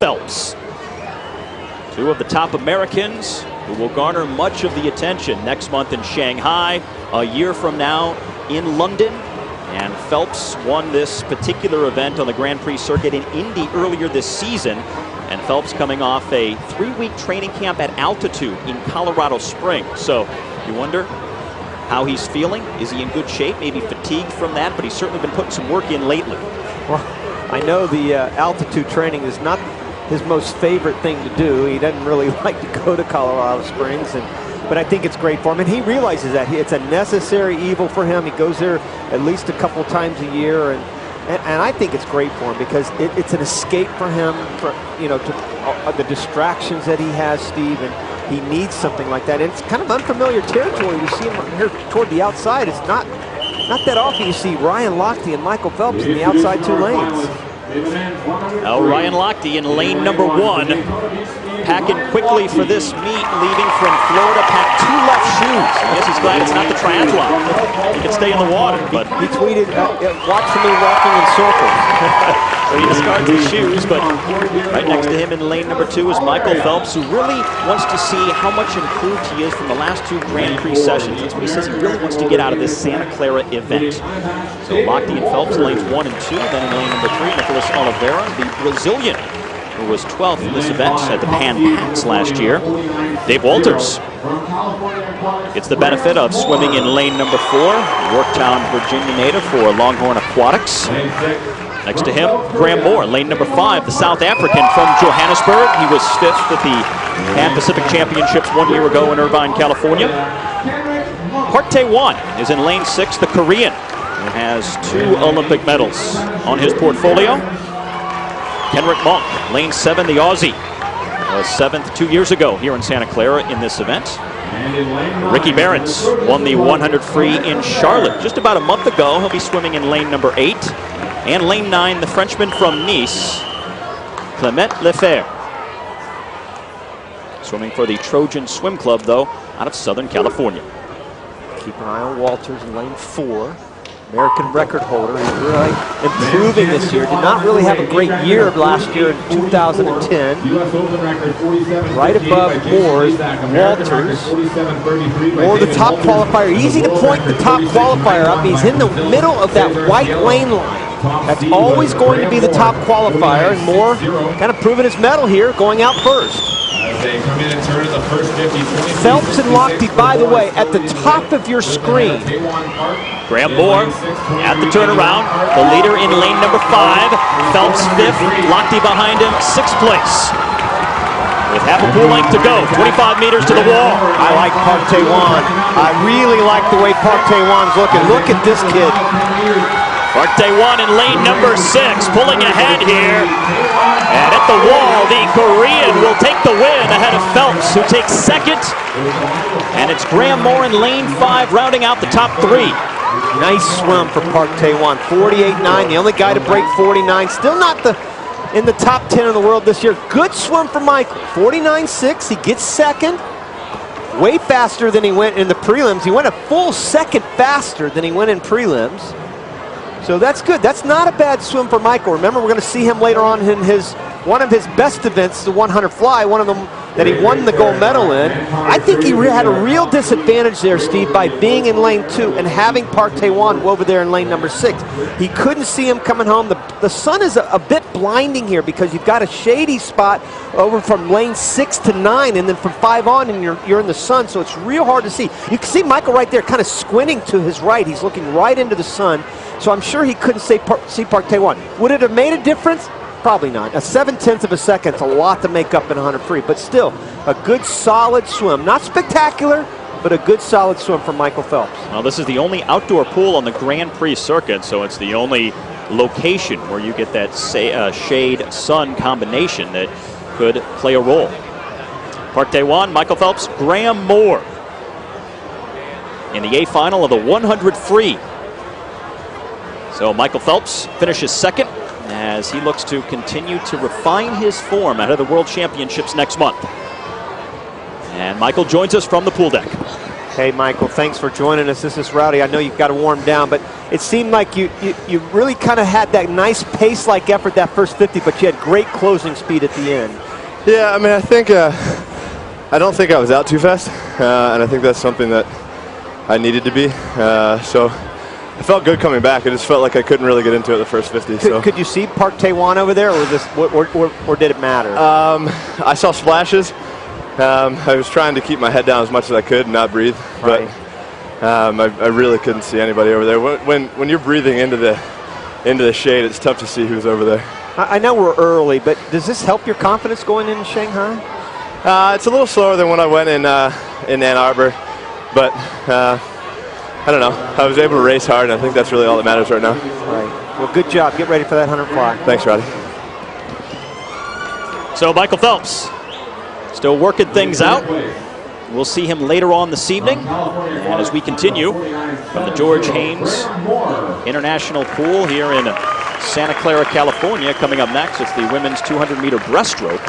Phelps. Two of the top Americans who will garner much of the attention next month in Shanghai, a year from now in London. And Phelps won this particular event on the Grand Prix circuit in Indy earlier this season. And Phelps coming off a 3-week training camp at altitude in Colorado Springs. So you wonder how he's feeling. Is he in good shape? Maybe fatigued from that, but he's certainly been putting some work in lately. Well, I know the altitude training is not his most favorite thing to do. He doesn't really like to go to Colorado Springs, but I think it's great for him, and he realizes that it's a necessary evil for him. He goes there at least a couple times a year, and I think it's great for him because it's an escape for him, to the distractions that he has, Steve, and he needs something like that. And it's kind of unfamiliar territory. You see him here toward the outside. It's not that often you see Ryan Lochte and Michael Phelps in the outside two lanes. Now Ryan Lochte in lane number 1, packing quickly for this meet, leaving from Florida, packed 2 left shoes. I guess he's glad it's not the triathlon. He can stay in the water, but he tweeted, "Watch me walking in circles." So he discards his shoes, but right next to him in lane number 2 is Michael Phelps, who really wants to see how much improved he is from the last 2 Grand Prix sessions. That's what he says he really wants to get out of this Santa Clara event. So Lochte and Phelps in lanes 1 and 2, then in lane number 3, Nicolas Oliveira, the Brazilian, who was 12th in this event at the Pan Pacs last year. Dave Walters gets the benefit of swimming in lane number 4, Yorktown, Virginia native for Longhorn Aquatics. Next to him, Graham Moore, lane number 5, the South African from Johannesburg. He was 5th at the Pan Pacific Championships 1 year ago in Irvine, California. Park Tae-won is in lane 6, the Korean, who has 2 Olympic medals on his portfolio. Kenrick Monk, lane 7, the Aussie, 7th 2 years ago here in Santa Clara in this event. Ricky Behrens won the 100 free in Charlotte just about a month ago. He'll be swimming in lane number 8. And lane 9, the Frenchman from Nice, Clement Lefebvre. Swimming for the Trojan Swim Club, though, out of Southern California. Keep an eye on Walters in lane 4. American record holder. He's really improving this year. Did not really have a great year last year in 2010. Right above Moore is Walters. Moore, the top qualifier. Easy to point the top qualifier up. He's in the middle of that white lane line. That's always going to be the top qualifier, and Moore kind of proving his mettle here, going out first. Phelps and Lochte, by the way, at the top of your screen. Graham Moore at the turnaround, the leader in lane number 5. Phelps 5th, Lochte behind him, 6th place. With half a pool length to go, 25 meters to the wall. I like Park Tae-won. I really like the way Park Tae-won's looking. Look at this kid. Park Tae-won in lane number 6, pulling ahead here. And at the wall, the Korean will take the win ahead of Phelps, who takes 2nd. And it's Graham Moore in lane 5, rounding out the top 3. Nice swim for Park Tae-won. 48.9, the only guy to break 49. Still not in the top 10 in the world this year. Good swim for Michael. 49.6, he gets 2nd. Way faster than he went in the prelims. He went a full 2nd faster than he went in prelims. So that's good. That's not a bad swim for Michael. Remember, we're going to see him later on in one of his best events, the 100 fly, one of them that he won the gold medal in. I think he had a real disadvantage there, Steve, by being in lane 2 and having Park Tae-won over there in lane number 6. He couldn't see him coming home. The sun is a bit blinding here because you've got a shady spot over from lane 6 to 9, and then from 5 on, and you're in the sun, so it's real hard to see. You can see Michael right there kind of squinting to his right. He's looking right into the sun, so I'm sure he couldn't see Park Tae-won. Would it have made a difference? Probably not. A 7/10 of a second is a lot to make up in 100 free, but still a good solid swim. Not spectacular, but a good solid swim from Michael Phelps. Well, this is the only outdoor pool on the Grand Prix circuit, so it's the only location where you get that shade-sun combination that could play a role. Park Tae-won, Michael Phelps, Graham Moore in the A final of the 100 free. So Michael Phelps finishes 2nd as he looks to continue to refine his form ahead of the World Championships next month. And Michael joins us from the pool deck. Hey, Michael, thanks for joining us. This is Rowdy. I know you've got to warm down, but it seemed like you really kind of had that nice pace-like effort that first 50, but you had great closing speed at the end. Yeah, I mean, I think I don't think I was out too fast, and I think that's something that I needed to be. So I felt good coming back. I just felt like I couldn't really get into it the first 50. Could you see Park Tae-won over there, or did it matter? I saw splashes. I was trying to keep my head down as much as I could and not breathe, but I really couldn't see anybody over there. When you're breathing into the shade, it's tough to see who's over there. I know we're early, but does this help your confidence going into Shanghai? It's a little slower than when I went in Ann Arbor, but I don't know. I was able to race hard, and I think that's really all that matters right now. Right. Well, good job. Get ready for that 100 fly. Thanks, Roddy. So Michael Phelps still working things out. We'll see him later on this evening. And as we continue from the George Haynes International Pool here in Santa Clara, California, coming up next, it's the women's 200-meter breaststroke.